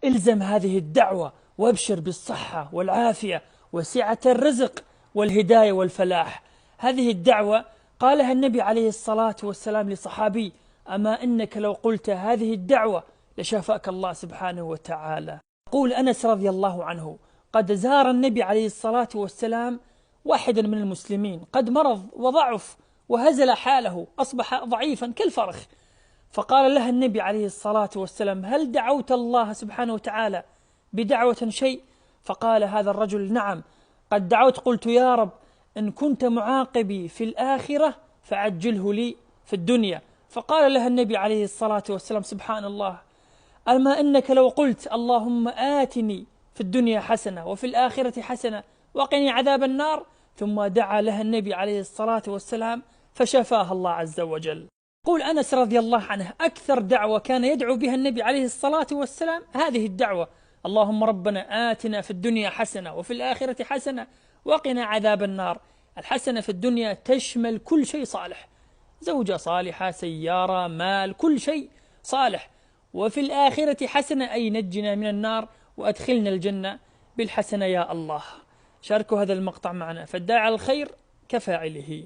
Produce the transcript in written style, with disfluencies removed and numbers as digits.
الزم هذه الدعوة وابشر بالصحة والعافية وسعة الرزق والهداية والفلاح. هذه الدعوة قالها النبي عليه الصلاة والسلام لصحابي: أما إنك لو قلت هذه الدعوة لشافاك الله سبحانه وتعالى. يقول أنس رضي الله عنه: قد زار النبي عليه الصلاة والسلام واحدا من المسلمين قد مرض وضعف وهزل حاله، أصبح ضعيفا كالفرخ، فقال لها النبي عليه الصلاة والسلام: هل دعوت الله سبحانه وتعالى بدعوة شيء؟ فقال هذا الرجل: نعم، قد دعوت، قلت يا رب إن كنت معاقبي في الآخرة فعجله لي في الدنيا. فقال لها النبي عليه الصلاة والسلام: سبحان الله، أما إنك لو قلت اللهم آتني في الدنيا حسنة وفي الآخرة حسنة وقني عذاب النار، ثم دعا لها النبي عليه الصلاة والسلام فشفاها الله عز وجل. يقول أنس رضي الله عنه: أكثر دعوة كان يدعو بها النبي عليه الصلاة والسلام هذه الدعوة: اللهم ربنا آتنا في الدنيا حسنة وفي الآخرة حسنة وقنا عذاب النار. الحسنة في الدنيا تشمل كل شيء صالح، زوجة صالحة، سيارة، مال، كل شيء صالح. وفي الآخرة حسنة أي نجنا من النار وأدخلنا الجنة بالحسنة يا الله. شاركوا هذا المقطع معنا، فالداعي على الخير كفاعله.